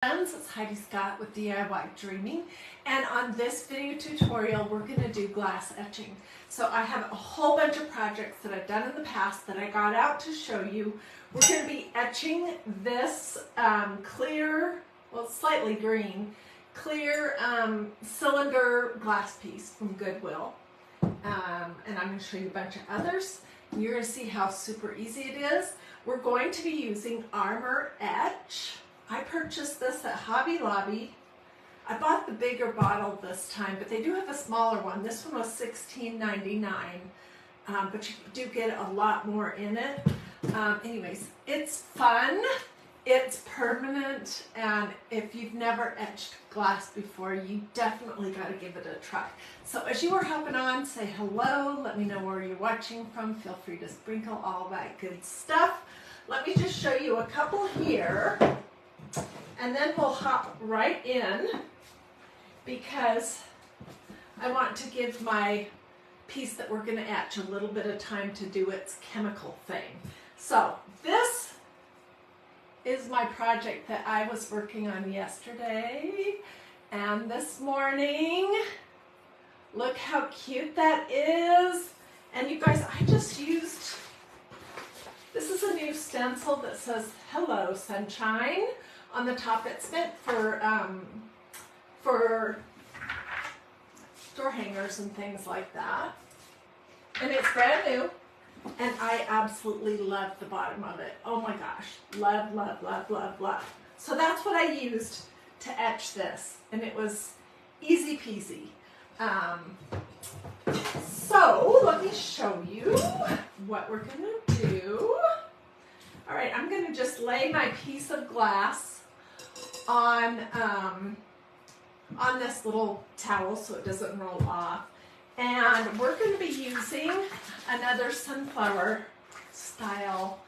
Friends, it's Hiedi Scott with DiyDreaming, and on this video tutorial we're going to do glass etching. So I have a whole bunch of projects that I've done in the past that I got out to show you. We're going to be etching this clear, well slightly green, clear cylinder glass piece from Goodwill. And I'm going to show you a bunch of others. You're going to see how super easy it is. We're going to be using Armor Etch. I purchased this at Hobby Lobby. I bought the bigger bottle this time, but they do have a smaller one. This one was $16.99, but you do get a lot more in it. Anyways, it's fun, it's permanent, and if you've never etched glass before, you definitely got to give it a try. So as you are hopping on, say hello, let me know where you're watching from, feel free to sprinkle all that good stuff. Let me just show you a couple here. And then we'll hop right in because I want to give my piece that we're going to etch a little bit of time to do its chemical thing. So this is my project that I was working on yesterday and this morning. Look how cute that is. And you guys, I just used, this is a new stencil that says "Hello Sunshine" on the top. It's meant for door hangers and things like that. And it's brand new. And I absolutely love the bottom of it. Oh my gosh. Love, love, love, love, love. So that's what I used to etch this. And it was easy peasy. So let me show you what we're going to do. All right, I'm going to just lay my piece of glass on this little towel so it doesn't roll off. And we're going to be using another sunflower style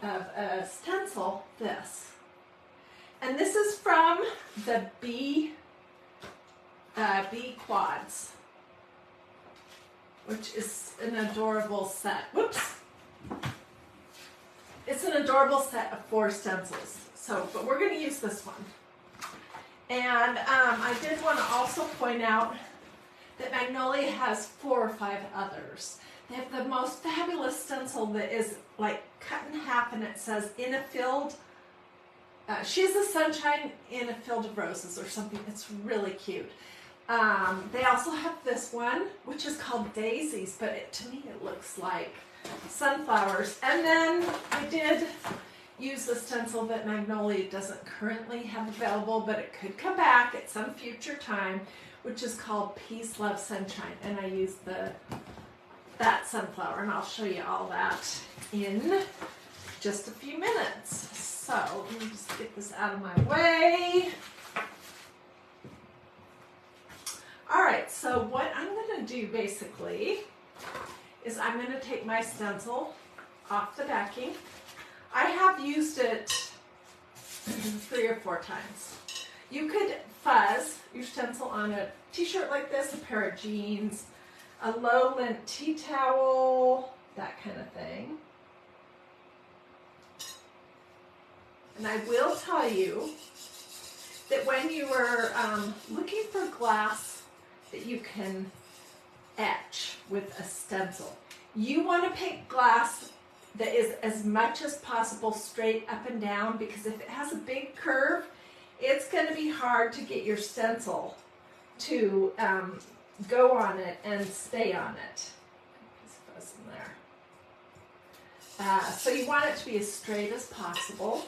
of a stencil, this. And this is from the B Quads, which is an adorable set. Whoops. It's an adorable set of 4 stencils. So, but we're going to use this one. And I did want to also point out that Magnolia has 4 or 5 others. They have the most fabulous stencil that is like cut in half and it says "in a field." She's the sunshine in a field of roses or something. It's really cute. They also have this one, which is called Daisies, but to me it looks like sunflowers. And then I did use the stencil that Magnolia doesn't currently have available, but it could come back at some future time, which is called Peace, Love, Sunshine. And I used that sunflower, and I'll show you all that in just a few minutes. So let me just get this out of my way. All right, so what I'm going to do basically is I'm going to take my stencil off the backing. I have used it 3 or 4 times. You could fuzz your stencil on a t-shirt like this, a pair of jeans, a low lint tea towel, that kind of thing. And I will tell you that when you are looking for glass that you can etch with a stencil, you want to pick glass that is as much as possible straight up and down, because if it has a big curve, it's going to be hard to get your stencil to go on it and stay on it. Fuzz in there. So you want it to be as straight as possible.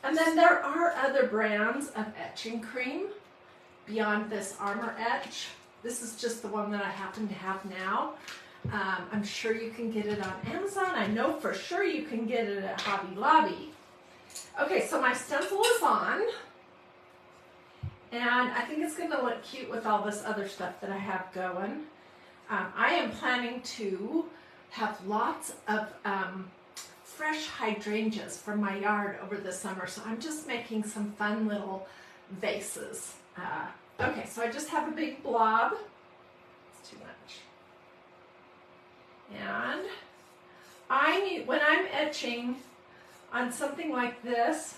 And then there are other brands of etching cream beyond this Armor Etch. This is just the one that I happen to have now. I'm sure you can get it on Amazon. I know for sure you can get it at Hobby Lobby. Okay, so my stencil is on. And I think it's going to look cute with all this other stuff that I have going. I am planning to have lots of fresh hydrangeas from my yard over the summer. So I'm just making some fun little vases. Okay, so I just have a big blob. It's too much. And when I'm etching, on something like this,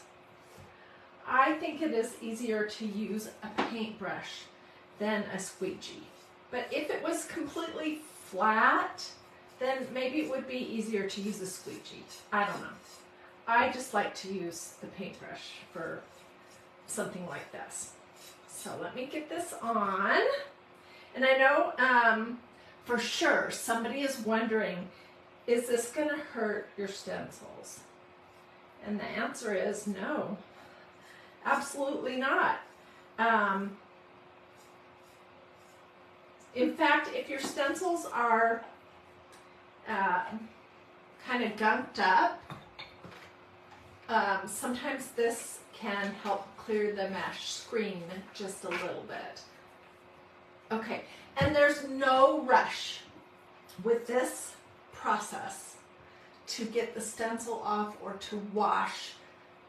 I think it is easier to use a paintbrush than a squeegee. But if it was completely flat, then maybe it would be easier to use a squeegee. I don't know. I just like to use the paintbrush for something like this. So let me get this on. And I know for sure somebody is wondering, is this going to hurt your stencils? And the answer is no, absolutely not. In fact, if your stencils are kind of gunked up, sometimes this can help clear the mesh screen just a little bit. Okay, and there's no rush with this process to get the stencil off or to wash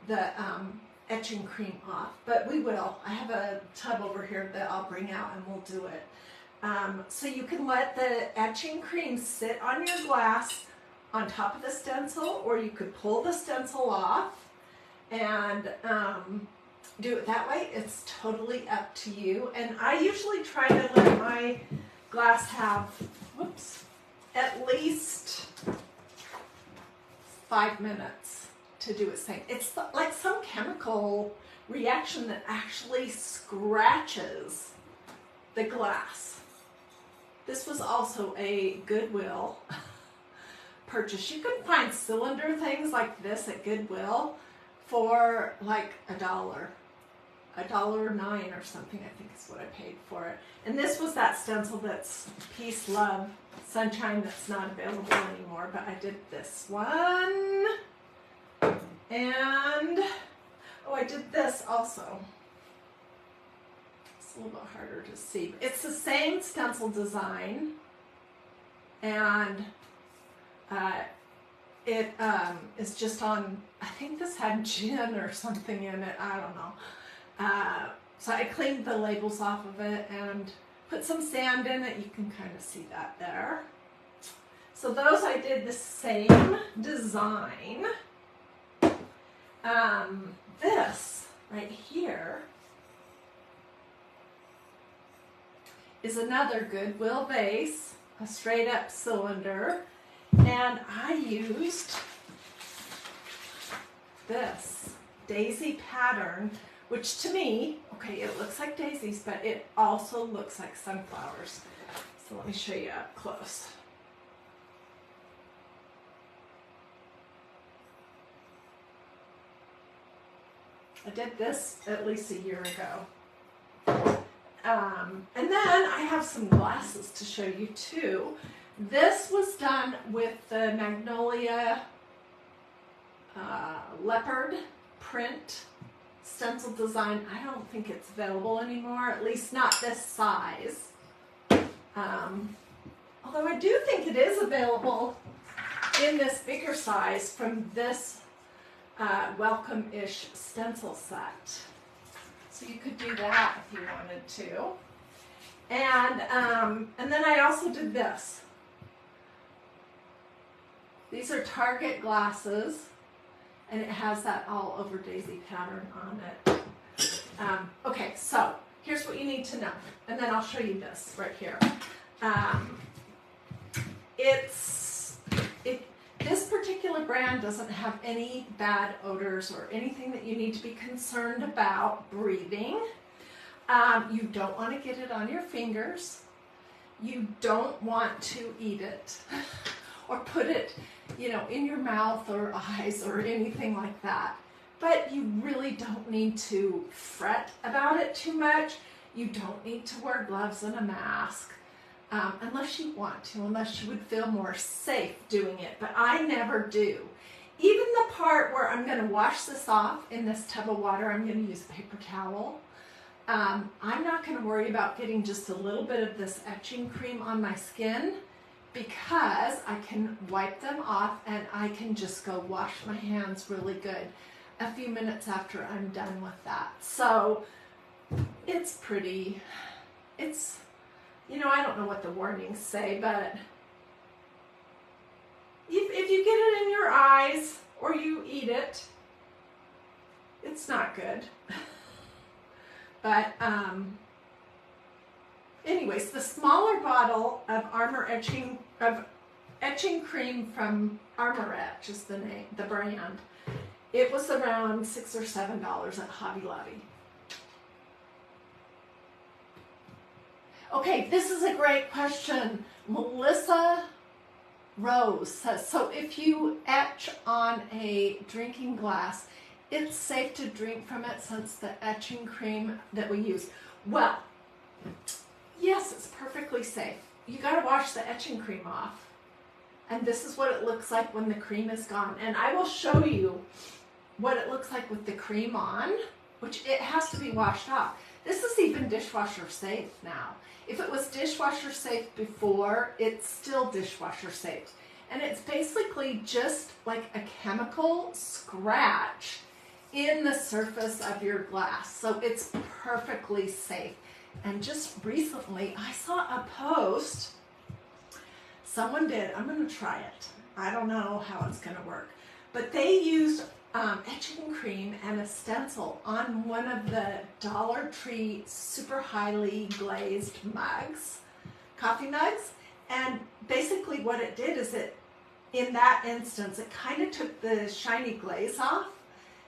the etching cream off, but we will. I have a tub over here that I'll bring out and we'll do it. So you can let the etching cream sit on your glass on top of the stencil, or you could pull the stencil off and do it that way. It's totally up to you. And I usually try to let my glass have, at least 5 minutes to do its thing. It's like some chemical reaction that actually scratches the glass. This was also a Goodwill purchase. You can find cylinder things like this at Goodwill for like $1.09 or something, I think is what I paid for it. And this was that stencil that's Peace, Love, Sunshine, that's not available anymore, but I did this one. And, oh, I did this also. It's a little bit harder to see. It's the same stencil design, and it is just on, I think this had gin or something in it, I don't know. So I cleaned the labels off of it and put some sand in it. You can kind of see that there. So those I did the same design. This right here is another Goodwill vase, a straight up cylinder, and I used this daisy pattern, which to me, okay, it looks like daisies, but it also looks like sunflowers. So let me show you up close. I did this at least a year ago. And then I have some glasses to show you too. This was done with the Magnolia leopard print stencil design. I don't think it's available anymore, at least not this size. Although I do think it is available in this bigger size from this Welcome-ish stencil set. So you could do that if you wanted to. And then I also did this. These are Target glasses, and it has that all over daisy pattern on it. Okay, so here's what you need to know, and then I'll show you this right here. This particular brand doesn't have any bad odors or anything that you need to be concerned about breathing. You don't want to get it on your fingers. You don't want to eat it or put it, in your mouth or eyes or anything like that. But you really don't need to fret about it too much. You don't need to wear gloves and a mask. Unless you want to, unless you would feel more safe doing it, but I never do. Even the part where I'm going to wash this off in this tub of water, I'm going to use a paper towel. I'm not going to worry about getting just a little bit of this etching cream on my skin, because I can wipe them off and I can just go wash my hands really good a few minutes after I'm done with that. So it's pretty, I don't know what the warnings say, but if you get it in your eyes, or you eat it. It's not good. But anyways, the smaller bottle of etching cream from Armor Etch is the name, the brand. It was around $6 or $7 at Hobby Lobby. Okay, this is a great question. Melissa Rose says, so if you etch on a drinking glass, it's safe to drink from it since the etching cream that we use. Well, yes, it's perfectly safe. You got to wash the etching cream off. And this is what it looks like when the cream is gone. And I will show you what it looks like with the cream on, which it has to be washed off. This is even dishwasher safe now. If it was dishwasher safe before, it's still dishwasher safe. And it's basically just like a chemical scratch in the surface of your glass. So it's perfectly safe. And just recently, I saw a post. Someone did. I'm going to try it. I don't know how it's going to work. But they used etching cream and a stencil on one of the Dollar Tree super highly glazed mugs, coffee mugs. And basically what it did is in that instance, it kind of took the shiny glaze off.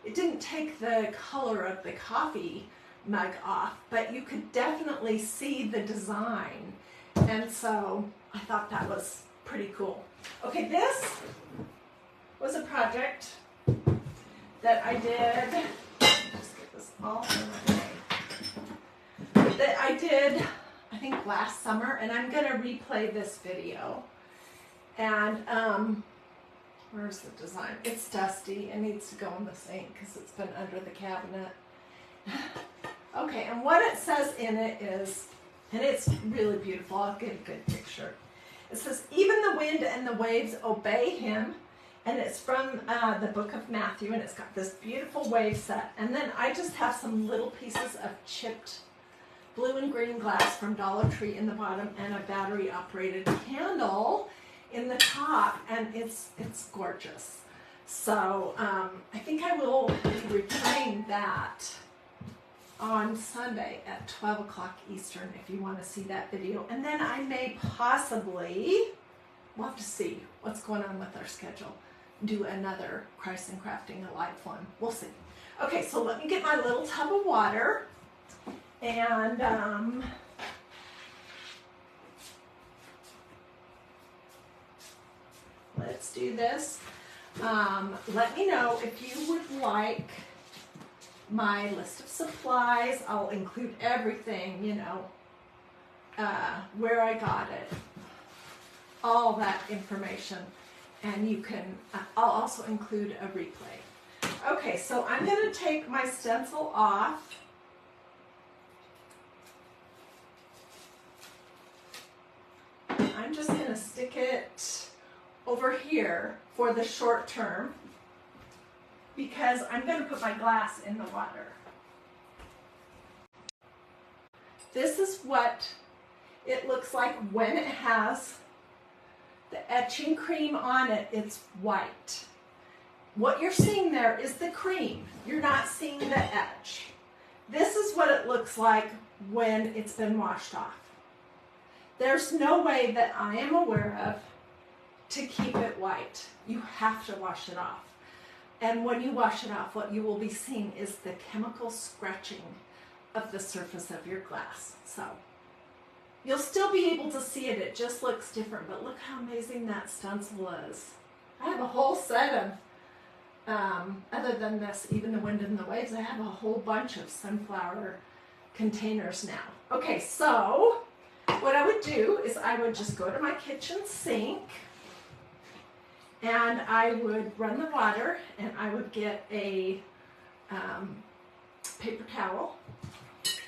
It didn't take the color of the coffee mug off, but you could definitely see the design. And so I thought that was pretty cool. Okay, this was a project that I did, just get this all in my way, that I did, I think last summer, and I'm gonna replay this video. And where's the design? It's dusty, it needs to go in the sink because it's been under the cabinet. Okay, and what it says in it is, and it's really beautiful, I'll get a good picture. It says, even the wind and the waves obey him. And it's from the book of Matthew, and it's got this beautiful wave set. And then I just have some little pieces of chipped blue and green glass from Dollar Tree in the bottom and a battery operated candle in the top, and it's gorgeous. So I think I will be replaying that on Sunday at 12 o'clock Eastern if you want to see that video. And then I may possibly, we'll have to see what's going on with our schedule, do another Christ and Crafting a live one. We'll see. Okay, so let me get my little tub of water, and let's do this. Let me know if you would like my list of supplies. I'll include everything, you know, where I got it, all that information. And you can, I'll also include a replay. Okay, so I'm going to take my stencil off. I'm just going to stick it over here for the short term because I'm going to put my glass in the water. This is what it looks like when it has the etching cream on it. It's white. What you're seeing there is the cream. You're not seeing the etch. This is what it looks like when it's been washed off. There's no way that I am aware of to keep it white. You have to wash it off. And when you wash it off, what you will be seeing is the chemical scratching of the surface of your glass. So you'll still be able to see it. It just looks different, but look how amazing that stencil is. I have a whole set of, other than this, even the wind and the waves, I have a whole bunch of sunflower containers now. Okay, so what I would do is I would just go to my kitchen sink and I would run the water and I would get a paper towel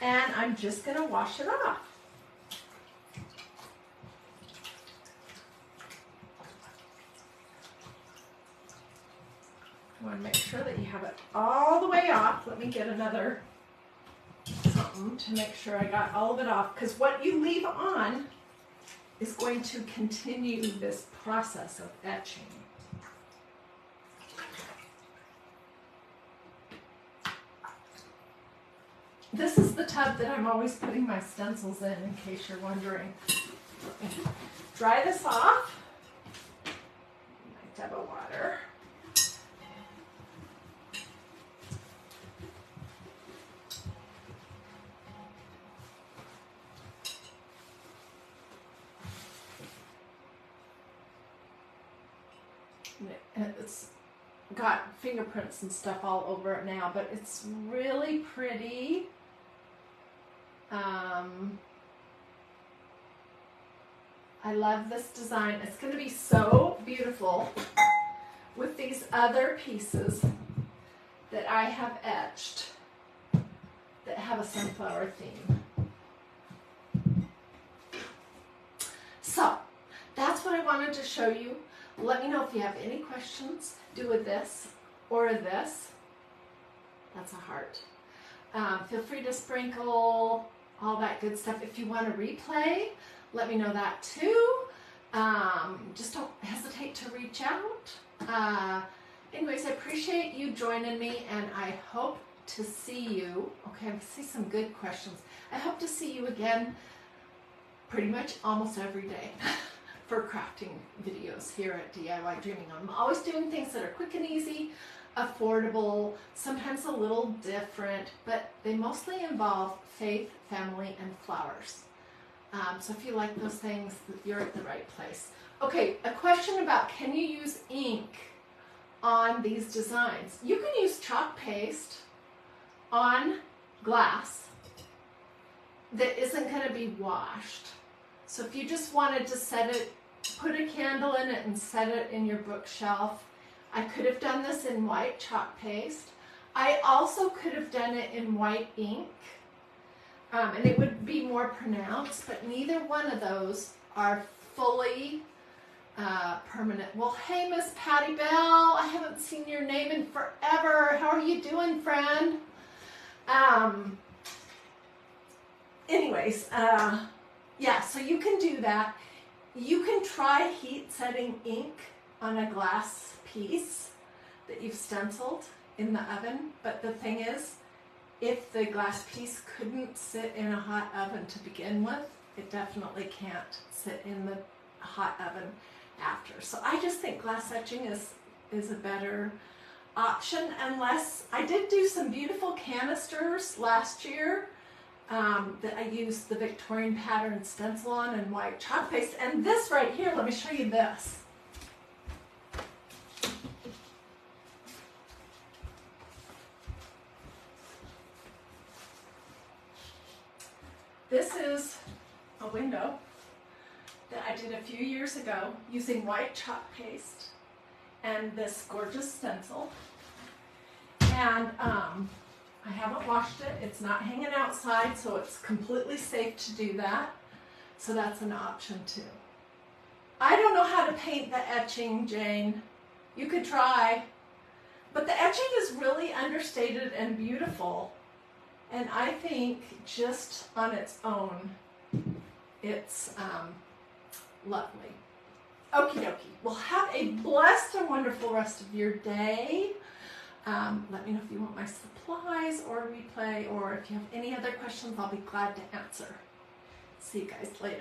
and I'm just going to wash it off. You want to make sure that you have it all the way off. Let me get another something to make sure I got all of it off, because what you leave on is going to continue this process of etching. This is the tub that I'm always putting my stencils in case you're wondering. Dry this off. My tub of water. It's got fingerprints and stuff all over it now, but it's really pretty. I love this design. It's going to be so beautiful with these other pieces that I have etched that have a sunflower theme. So that's what I wanted to show you. Let me know if you have any questions. Do a this or a this. That's a heart. Feel free to sprinkle all that good stuff. If you want to replay, let me know that too. Just don't hesitate to reach out. Anyways, I appreciate you joining me, and I hope to see you. Okay, I see some good questions. I hope to see you again pretty much almost every day for crafting videos here at DIY Dreaming. I'm always doing things that are quick and easy, affordable, sometimes a little different, but they mostly involve faith, family, and flowers. So if you like those things, you're at the right place. Okay, a question about, can you use ink on these designs? You can use chalk paste on glass that isn't going to be washed. So if you just wanted to set it, put a candle in it and set it in your bookshelf, I could have done this in white chalk paste. I also could have done it in white ink, and it would be more pronounced, but neither one of those are fully permanent. Well, hey, Miss Patty Bell, I haven't seen your name in forever. How are you doing, friend? Anyways, yeah, so you can do that. You can try heat setting ink on a glass piece that you've stenciled in the oven, but the thing is, if the glass piece couldn't sit in a hot oven to begin with, it definitely can't sit in the hot oven after. So I just think glass etching is a better option, unless I did do some beautiful canisters last year that I used the Victorian pattern stencil on and white chalk paste. And this right here, let me show you this. This is a window that I did a few years ago using white chalk paste and this gorgeous stencil. And I haven't washed it. It's not hanging outside, so it's completely safe to do that. So that's an option too. I don't know how to paint the etching, Jane. You could try. But the etching is really understated and beautiful. And I think just on its own, it's lovely. Okie dokie. Well, have a blessed and wonderful rest of your day. Let me know if you want my supplies or replay, or if you have any other questions, I'll be glad to answer. See you guys later.